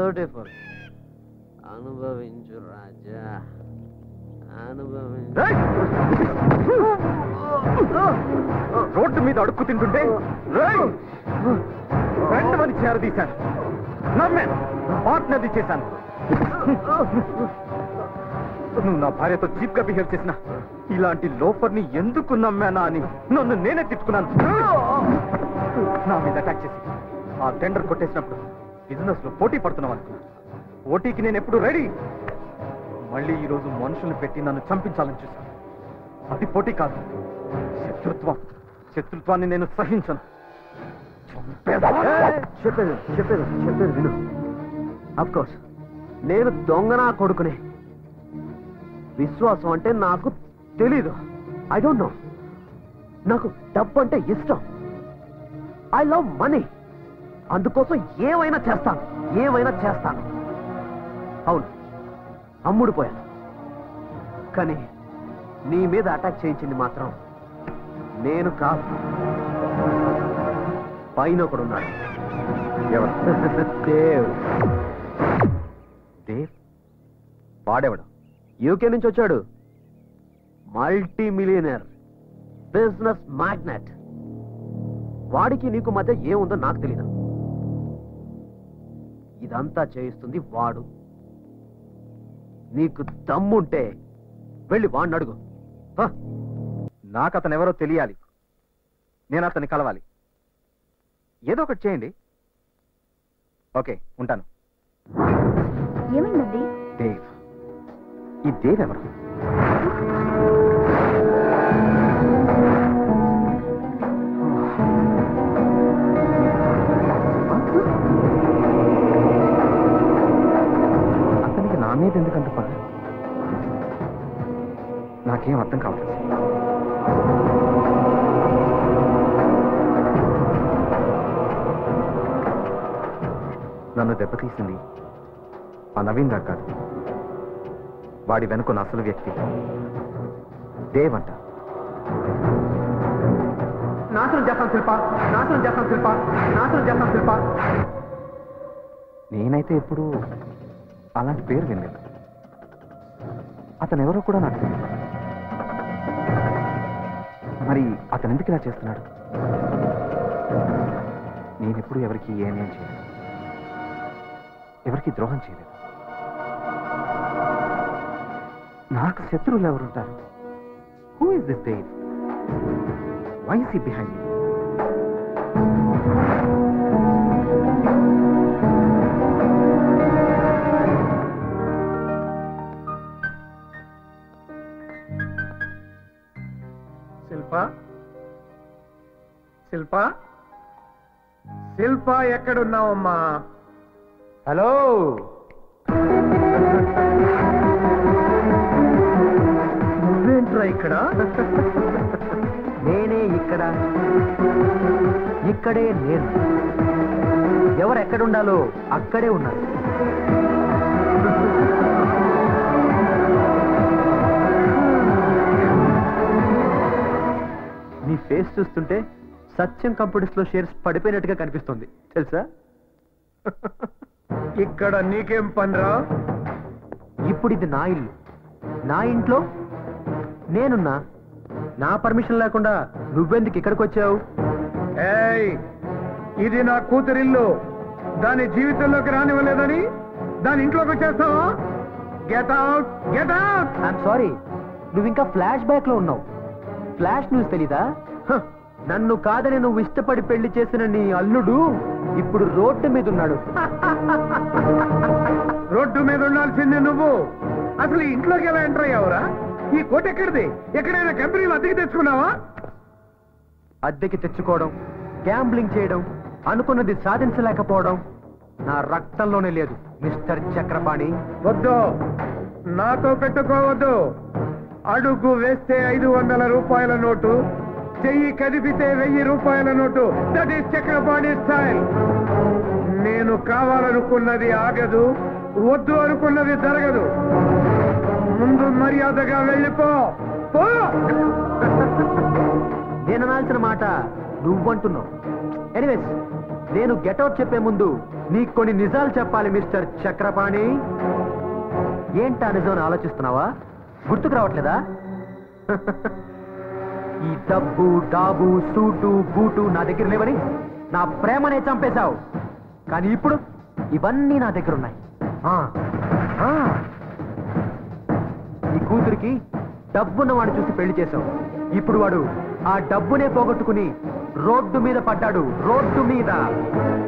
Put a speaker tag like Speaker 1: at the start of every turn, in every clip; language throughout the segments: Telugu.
Speaker 1: బ్యూటిఫుల్. అనుభవించు రాజా, అనుభవించు.
Speaker 2: రోడ్డు మీద అడుక్కు తింటుంటే రెండు మంది చేరదీశాను. నమ్మాను, పార్ట్నర్ది చేశాను. నువ్వు నా భార్యతో చీప్ గా బిహేవ్ చేసిన ఇలాంటి లోఫర్ని ఎందుకు నమ్మానా అని నన్ను నేనే తిట్టుకున్నాను. నా మీద అటాక్ చేసి ఆ టెండర్ కొట్టేసినప్పుడు బిజినెస్ లో పోటీ పడుతున్నావు అనుకున్నాను. పోటీకి నేను ఎప్పుడు రెడీ. మళ్ళీ ఈ రోజు మనుషుల్ని పెట్టి నన్ను చంపించాలని చూశాను. అది పోటీ కాదు, శత్రుత్వం. శత్రుత్వాన్ని నేను సహించను.
Speaker 1: చెప్పేది విను. అఫ్ కోర్స్ నేను దొంగనా కొడుకునే. విశ్వాసం అంటే నాకు తెలీదు. I don't know. నాకు డబ్బు అంటే ఇష్టం. I love money. అందుకోసం ఏమైనా చేస్తాను. అవును, అమ్ముడు పోయాను. కానీ నీ మీద అటాక్ చేయించింది మాత్రం నేను కాదు, పైన ఒకడున్నాడు.
Speaker 2: ఎవరు?
Speaker 1: దేవ్.
Speaker 2: దేవ్? వాడేవాడు?
Speaker 1: యూకే నుంచి వచ్చాడు. Multi millionaire, business magnate. వాడికి నీకు మధ్య ఏముందో నాకు తెలీదు. ఇదంతా చేయిస్తుంది వాడు. నీకు దమ్ముంటే వెళ్ళి వాడిని అడుగు.
Speaker 2: నాకు అతను ఎవరో తెలియాలి. నేను అతన్ని కలవాలి. ఏదో ఒకటి చేయండి. ఓకే, ఉంటాను.
Speaker 3: ఏమైందండి?
Speaker 2: దేవ్. ఈ దేవ్ ఎవరు? అతనికి నా మీద ఎందుకంత పని? నాకేం అర్థం కావట్లేదు. నన్ను దెబ్బతీసింది ఆ నవీన్ గా కాదు, వాడి వెనుకున్న అసలు వ్యక్తి దేవ్ అంట. నాశనం చేస్తాను శిల్ప. నేనైతే ఎప్పుడు అలాంటి పేరు వినలేదు. అతను ఎవరో కూడా నాకు తెలియదు. మరి అతను ఎందుకు ఇలా చేస్తున్నాడు? నేనెప్పుడు ఎవరికి ఏమేం చేయలేదు, ఎవరికి ద్రోహం చేయలేదు. నాకు శత్రువులు ఎవరుంటారు? Who is this Dev? Why is he behind me?
Speaker 4: Shilpa ఎక్కడున్నావమ్మా?
Speaker 2: హలో,
Speaker 4: నువ్వేంట్రా ఇక్కడ?
Speaker 1: నేనే ఇక్కడే నేను. ఎవరు ఎక్కడుండాలో అక్కడే ఉన్నారు. నీ ఫేస్ చూస్తుంటే సత్యం కంప్యూటర్స్ లో షేర్స్ పడిపోయినట్టుగా కనిపిస్తుంది తెలుసా?
Speaker 4: ఇక్కడ నీకేం పనిరా?
Speaker 1: ఇప్పుడు ఇది నా ఇల్లు, నా ఇంట్లో నేనున్నా. నా పర్మిషన్ లేకుండా నువ్వెందుకు ఇక్కడికి వచ్చావు?
Speaker 4: ఏయ్, ఇది నా కూతురిల్లు. దాని జీవితంలోకి రానివ్వలేదని దాని ఇంట్లోకి వచ్చేస్తావా? Get out, get out.
Speaker 1: I'm sorry, నువ్వు ఇంకా ఫ్లాష్ బ్యాక్ లో ఉన్నావు. ఫ్లాష్ న్యూస్ తెలీదా? నన్ను కాదని నువ్వు ఇష్టపడి పెళ్లి చేసిన నీ అల్లుడు ఇప్పుడు రోడ్డు మీద ఉన్నాడు.
Speaker 4: రోడ్డు మీద ఉండాల్సిందే నువ్వు. అసలు ఈ ఇంట్లోకి ఎలా ఎంటర్ అయ్యావురా? ఈ కోట ఎక్కడిది? ఎక్కడైనా కంపెనీలు అద్దెకి తెచ్చుకున్నావా?
Speaker 1: అద్దెకి తెచ్చుకోవడం, గ్యాంబ్లింగ్ చేయడం, అనుకున్నది సాధించలేకపోవడం నా రక్తంలోనే లేదు మిస్టర్ చక్రపాణి.
Speaker 4: వద్దు, నాతో పెట్టుకోవద్దు. అడుగు వేస్తే 500 రూపాయల నోటు, చెయ్యి కదిపితే 1000 రూపాయల note. That is Chakrapani style. నేను కావాలనుకున్నది ఆగదు, వద్దు అనుకున్నది జరగదు. ముందు మర్యాదగా వెళ్ళిపో.
Speaker 1: నేను అనాల్సిన మాట నువ్వంటున్నావు. ఎనీవేస్, నేను గెటౌట్ చెప్పే ముందు నీకు కొన్ని నిజాలు చెప్పాలి మిస్టర్ చక్రపాణి. ఏంటా నిజం ఆలోచిస్తున్నావా? గుర్తుకు రావట్లేదా? ఈ డబ్బు డాబు సూటు బూటు నా దగ్గర లేవని నా ప్రేమనే చంపేశావు. కానీ ఇప్పుడు ఇవన్నీ నా దగ్గర ఉన్నాయి. నీ కూతురికి డబ్బున్న వాడిని చూసి పెళ్లి చేశావు. ఇప్పుడు వాడు ఆ డబ్బునే పోగొట్టుకుని రోడ్డు మీద పడ్డాడు. రోడ్డు మీద.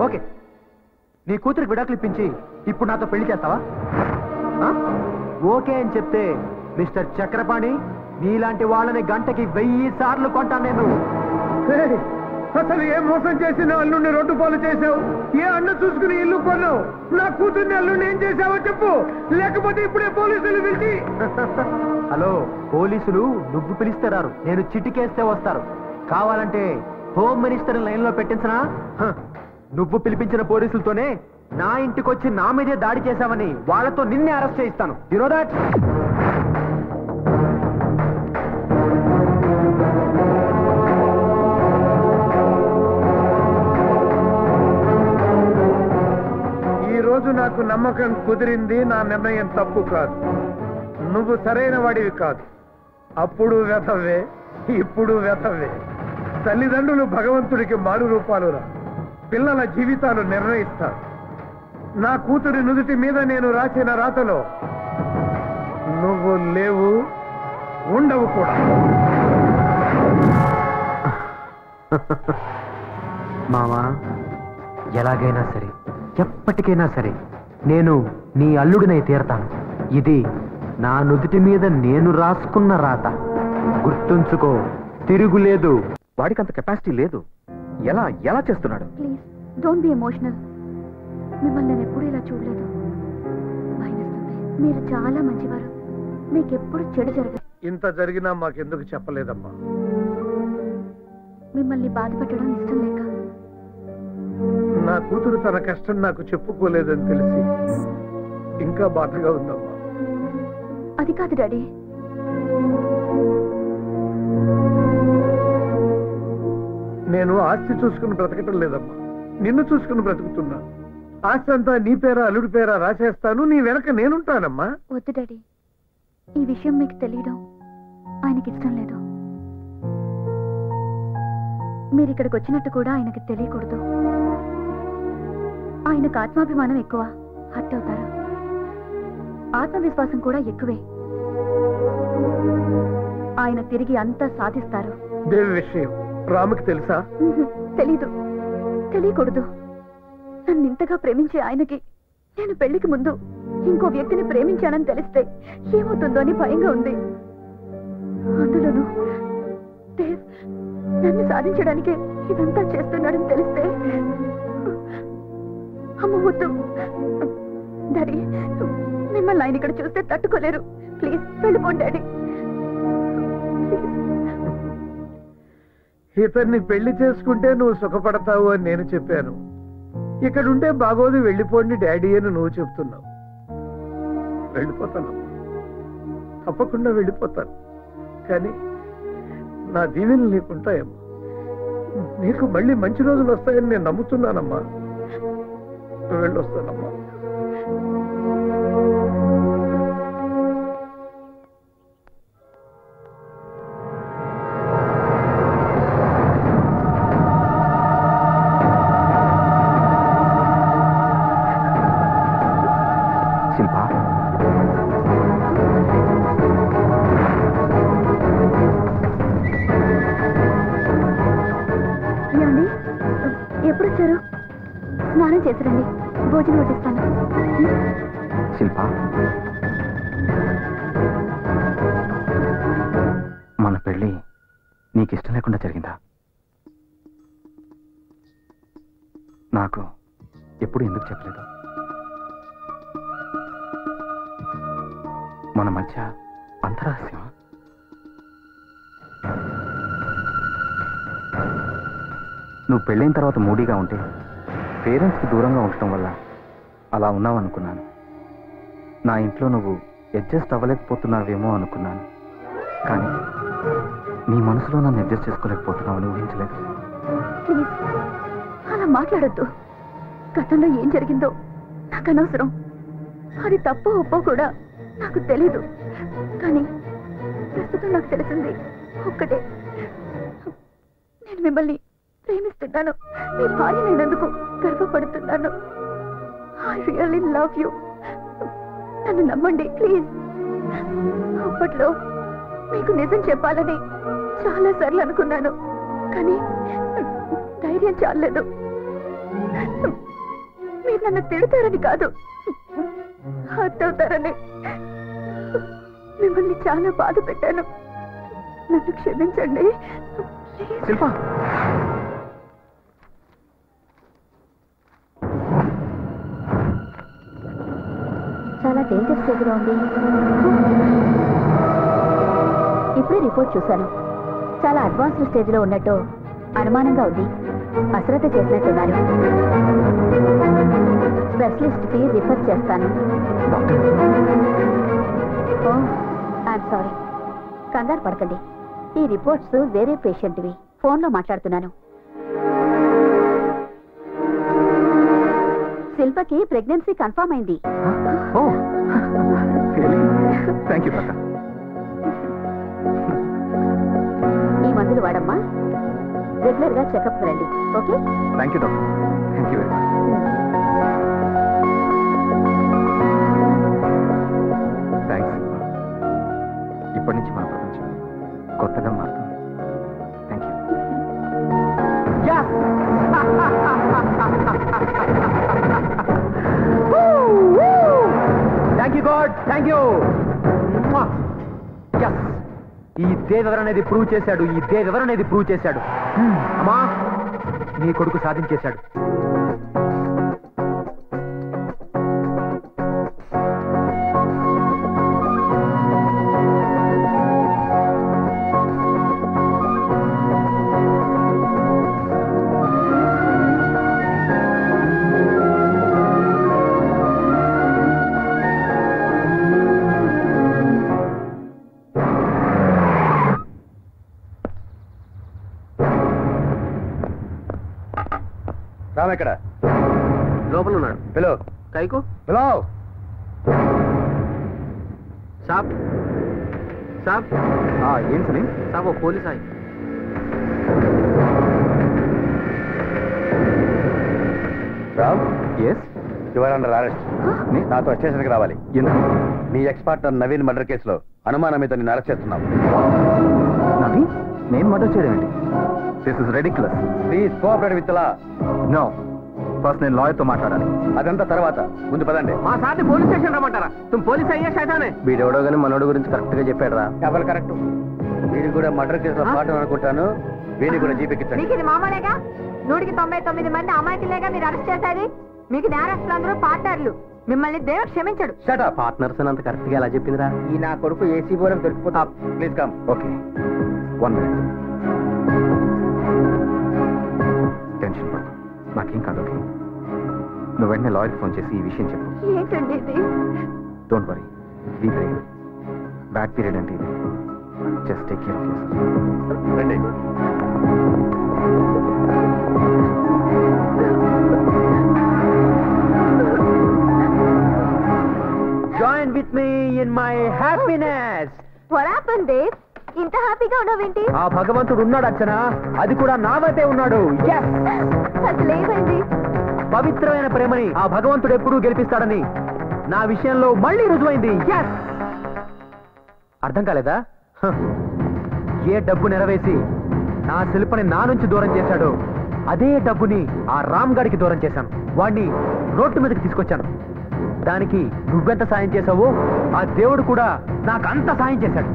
Speaker 1: ఓకే, నీ కూతురికి విడాకులు ఇప్పించి ఇప్పుడు నాతో పెళ్లి చేస్తావా? ఓకే అని చెప్తే మిస్టర్ చక్రపాణి, నీలాంటి వాళ్ళని గంటకి 1000 సార్లు కొంటాను నేను.
Speaker 4: అసలు ఏ మోసం చేసిన అల్లుడిని రోడ్డు పాలు చేసావు? ఏ అన్న చూసుకుని ఇల్లు కొన్నావు? నా కూతుర్ని అల్లుడిని ఏం చేసావో చెప్పు, లేకపోతే ఇప్పుడే పోలీసులు పిలిచి.
Speaker 1: హలో, పోలీసులు నువ్వు పిలిస్తే రారు, నేను చిటికేస్తే వస్తారు. కావాలంటే హోమ్ మినిస్టర్ లైన్ లో పెట్టించనా? నువ్వు పిలిపించిన పోలీసులతోనే నా ఇంటికొచ్చి నా మీదే దాడి చేశావని వాళ్ళతో నిన్నే అరెస్ట్ చేయిస్తాను. You know that?
Speaker 4: ఈ రోజు నాకు నమ్మకం కుదిరింది. నా నిర్ణయం తప్పు కాదు. నువ్వు సరైన వాడివి కాదు. అప్పుడు వ్యతవే, ఇప్పుడు వ్యతవే. తల్లిదండ్రులు భగవంతుడికి మారు రూపాలురా. పిల్లల జీవితాలు నిర్ణయిస్తారు. నా కూతురి నుదుటి మీద నేను రాసిన రాతలో నువ్వు లేవు, ఉండవు కూడా.
Speaker 1: మామా, ఎలాగైనా సరే, ఎప్పటికైనా సరే నేను నీ అల్లుడినై తీరతాను. ఇది నా నుదుటి మీద నేను రాసుకున్న రాత. గుర్తుంచుకో, తిరుగులేదు.
Speaker 2: వాడికి అంత కెపాసిటీ లేదు. ఎలా ఎలా చేస్తున్నాడు?
Speaker 3: Please don't be emotional. మిమ్మల్ని నేను ఎప్పుడు ఇలా చూడలేదు. భయమేస్తుంది. మీరు చాలా మంచివారు. మీకు ఎప్పుడు చెడు జరగదు.
Speaker 4: ఇంత జరిగినా మాకెందుకు చెప్పలేదమ్మా?
Speaker 3: మిమ్మల్ని బాధ పెట్టడం ఇష్టం లేక.
Speaker 4: నా కూతురు తన కష్టం నాకు చెప్పుకోలేదని తెలిసి ఇంకా బాధగా ఉందమ్మా.
Speaker 3: అది కాదు డాడీ.
Speaker 4: నేను ఆస్తి చూసుకుని బ్రతకటం లేదమ్మా, నిన్ను చూసుకుని బ్రతుకుతున్నా. ఆస్తి అంతా నీ పేరా అల్లుడి పేరా రాసేస్తాను, నీ వెనక నేనుంటానమ్మా.
Speaker 3: వద్దు డాడీ, ఈ విషయం మీకు తెలియడం ఆయనకి ఇష్టం లేదు. మీరు ఇక్కడికి వచ్చినట్టు కూడా ఆయనకి తెలియకూడదు. ఆయనకు ఆత్మాభిమానం ఎక్కువ, హర్ట్ అవుతారు. ఆత్మవిశ్వాసం కూడా ఎక్కువే. ఆయన తిరిగి అంతా సాధిస్తారు.
Speaker 4: దేవి విషయం రాముకి తెలుసా?
Speaker 3: తెలీదు, తెలియకూడదు. నన్ను ఇంతగా ప్రేమించే ఆయనకి నేను పెళ్లికి ముందు ఇంకో వ్యక్తిని ప్రేమించానని తెలిస్తే ఏమవుతుందో అని భయంగా ఉంది. అందులోనూ దేవ్ నన్ను సాధించడానికి ఇదంతా చేస్తున్నాడని తెలిస్తే అమ్మవద్దు. డాడీ, మిమ్మల్ని ఆయన ఇక్కడ చూస్తే తట్టుకోలేరు. ప్లీజ్ వెళ్ళిపోండి డాడీ.
Speaker 4: ఇతన్ని పెళ్లి చేసుకుంటే నువ్వు సుఖపడతావు అని నేను చెప్పాను. ఇక్కడుంటే బాగోదు, వెళ్ళిపోండి డాడీ అని నువ్వు చెప్తున్నావు. వెళ్ళిపోతానమ్మా, తప్పకుండా వెళ్ళిపోతాను. కానీ నా దీవెనలు నీకుంటాయమ్మా. నీకు మళ్ళీ మంచి రోజులు వస్తాయని నేను నమ్ముతున్నానమ్మా. వెళ్ళొస్తానమ్మా.
Speaker 2: శిల్పా,
Speaker 3: ఏమండి, ఎప్పుడు వచ్చారు? స్నానం చేసిరండి, భోజనం వడ్డిస్తాను.
Speaker 2: శిల్పా, మన పెళ్ళి నీకు ఇష్టం లేకుండా జరిగిందా? నాకు ఎప్పుడు ఎందుకు చెప్పలేదు? మన మధ్య అంతరహస్యమా? నువ్వు పెళ్ళైన తర్వాత మూడీగా ఉంటే పేరెంట్స్కి దూరంగా ఉండటం వల్ల అలా ఉన్నావు అనుకున్నాను. నా ఇంట్లో నువ్వు అడ్జస్ట్ అవ్వలేకపోతున్నావేమో అనుకున్నాను. కానీ నీ మనసులో నన్ను అడ్జస్ట్ చేసుకోలేకపోతున్నావని ఊహించలేదు.
Speaker 3: ప్లీజ్ అలా మాట్లాడొద్దు. గతంలో ఏం జరిగిందో నాకు అనవసరం. అది తప్పో ఒప్పో కూడా నాకు తెలీదు. కానీ ప్రస్తుతం నాకు తెలిసింది ఒక్కటే, నేను మిమ్మల్ని ప్రేమిస్తున్నాను. మీ భార్య నేనందుకు గర్వపడుతున్నాను. I really love you. నన్ను నమ్మండి ప్లీజ్. అప్పట్లో మీకు నిజం చెప్పాలని చాలా సార్లు అనుకున్నాను, కానీ ధైర్యం చాలలేదు. మీరు నన్ను తిడతారని కాదు, హర్ట్ అవుతారని. మిమ్మల్ని చాలా బాధ పెట్టాను. నన్ను క్షమించండి.
Speaker 2: శిల్ప,
Speaker 3: చాలా డేంజర్ స్టేజ్లో ఉంది. ఇప్పుడే రిపోర్ట్ చూశాను. చాలా అడ్వాన్స్డ్ స్టేజ్లో ఉన్నట్టు అనుమానంగా ఉంది. అశ్రద్ధ చేసినట్టున్నారు. స్పెషలిస్ట్కి రిఫర్ చేస్తాను. ఓ ఐఎమ్ సారీ. కంగారు పడకండి. ఈ రిపోర్ట్స్ వేరే పేషెంట్వి. ఫోన్లో మాట్లాడుతున్నాను. శిల్పకి ప్రెగ్నెన్సీ కన్ఫర్మ్ అయింది.
Speaker 2: Thank you doctor.
Speaker 3: ఈ మందులు వాడమ్మా. రెగ్యులర్ గా చెకప్ రండి. Okay?
Speaker 2: Thank you doctor. Thank you very much. Thanks. ఇప్పటి నుంచి మన ప్రపంచం కొత్తగా మారుతుంది. Thank you.
Speaker 1: Thank you God, thank you. ఈ దేవెవర్ అనేది ప్రూవ్ చేశాడు. ఈ దేవెవర్ అనేది ప్రూవ్ చేశాడు. అమ్మా, నీ కొడుకు సాధించేశాడు.
Speaker 2: రామ్ ఎక్కడ?
Speaker 1: లోపల ఉన్నాడు.
Speaker 2: హలో
Speaker 1: కైకు
Speaker 2: హలో
Speaker 1: సాబ్ సాబ్
Speaker 2: ఏం సలీం?
Speaker 1: సాబ్ ఓ పోలీస్ ఆయ్.
Speaker 2: Ram, yes, you are under arrest. నాతో స్టేషన్కి రావాలి. ఎందుకు? మీ ఎక్స్ పార్ట్నర్ నవీన్ మర్డర్ కేసులో అనుమానం మీద నేను అరెస్ట్ చేస్తున్నాను. నవీన్? నేను మర్డర్ చేయడం ఏంటి? This is ridiculous. Please cooperate with law. No, first నేను లాయర్తో మాట్లాడాలి. అదంతా తర్వాత. ముందు పదండి.
Speaker 1: మా సార్ని పోలీస్ స్టేషన్ రమ్మంటారా? తుమ్ పోలీస్ అయ్యా శైతానే.
Speaker 2: వీడెవడో కానీ మనోడు గురించి కరెక్ట్ గా చెప్పాడు రా. ఎవరు కరెక్ట్? వీడి కూడా మర్డర్ కేసులో పాటు అనుకుంటాను. వీడిని కూడా జీపెక్కించండి.
Speaker 3: మీకు ఇది మామూలేగా? 199 మంది అమాయకులేగా మీరు అరెస్ట్ చేసేది. మీకు నేరస్తులందరూ పార్ట్నర్లు. మిమ్మల్ని దేవుడు క్షమించడు.
Speaker 2: Shut up. పార్ట్నర్స్ అంత కరెక్ట్ గా ఎలా చెప్పిందిరా?
Speaker 1: ఈ నా కొడుకు ఏసీ బోరం దొరికిపోతా.
Speaker 2: Please come. Okay, 1 minute. Tension పడదు, నాకేం కాదు. ఓకే, నువ్వు వెంటనే లాయర్కి ఫోన్ చేసి ఈ విషయం చెప్పు.
Speaker 3: ఏంటండి ఇది?
Speaker 2: Don't worry, be brave. Bad period అంటే ఇది. Just take care of yourself. రండి.
Speaker 1: Join with me in my happiness.
Speaker 3: What happened, Dave? ఇంత హ్యాపీగా ఉన్నావేంటి?
Speaker 1: ఆ భగవంతుడు ఉన్నాడు అర్చన, అది కూడా నా వైపే ఉన్నాడు. Yes!
Speaker 3: అసలు ఏమైంది?
Speaker 1: పవిత్రమైన ప్రేమని ఆ భగవంతుడు ఎప్పుడూ గెలిపిస్తాడని నా విషయంలో మళ్ళీ రుజువైంది. Yes! అర్థం కాలేదా? ఏ డబ్బు నెరవేసి నా శిల్పని నా నుంచి దూరం చేశాడో అదే డబ్బుని ఆ రామ్ గాడికి దూరం చేశాను. వాడిని రోడ్డు మీదకి తీసుకొచ్చాను. దానికి నువ్వెంత సాయం చేశావో ఆ దేవుడు కూడా నాకు అంత సాయం చేశాడు.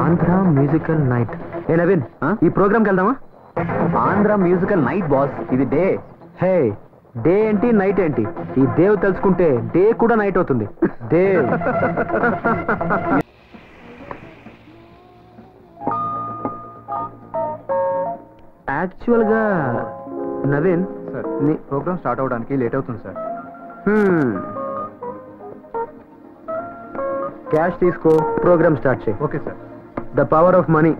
Speaker 1: Andhra musical night. ఏ నవీన్, ఈ ప్రోగ్రామ్కి వెళ్దామా?
Speaker 2: ఆంధ్ర మ్యూజికల్ నైట్ బాస్, ఇది డే.
Speaker 1: హే, డే ఏంటి నైట్ ఏంటి? ఈ దేవ్ తెలుసుకుంటే డే కూడా నైట్ అవుతుంది. దేవ్. యాక్చువల్ గా నవీన్,
Speaker 2: సార్, ప్రోగ్రామ్ స్టార్ట్ అవడానికి లేట్ అవుతుంది సార్.
Speaker 1: క్యాష్ తీసుకో, ప్రోగ్రామ్ స్టార్ట్ చేయి.
Speaker 4: Okay sir.
Speaker 1: The power of money.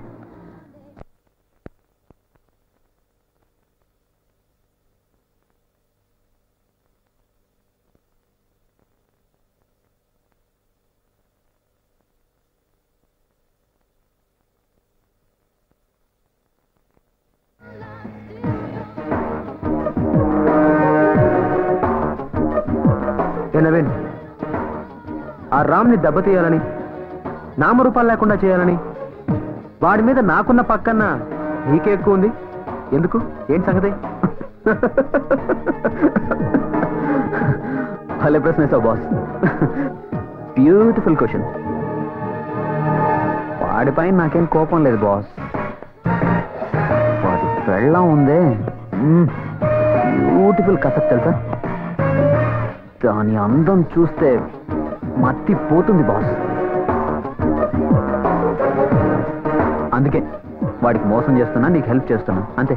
Speaker 1: Naveen, ఆ రామ్ని దెబ్బతీయాలని, నామరూపాలు లేకుండా చేయాలని, వాడి మీద నాకున్న పక్కన నీకే ఎక్కువ ఉంది. ఎందుకు? ఏం సంగతి? భలే ప్రశ్న వేసావు బాస్. Beautiful question. వాడిపై నాకేం కోపం లేదు బాస్. వాడి పెళ్ళం ఉందే, బ్యూటిఫుల్ కథ తెలుసా? దాని అందం చూస్తే మత్తి పోతుంది బాస్. అందుకే వాడికి మోసం చేస్తున్నా, నీకు హెల్ప్ చేస్తున్నా అంతే.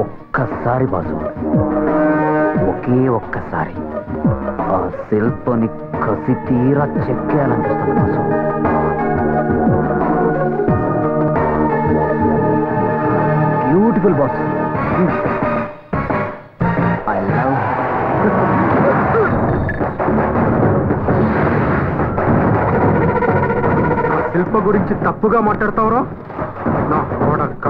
Speaker 1: ఒక్కసారి బాసు, ఒకే ఒక్కసారి ఆ శిల్పని కసి తీరా చెక్కేయాలనిపిస్తుంది boss. Beautiful boss. I love. Shilpa గురించి తప్పుగా మాట్లాడతావురా నా కొడక.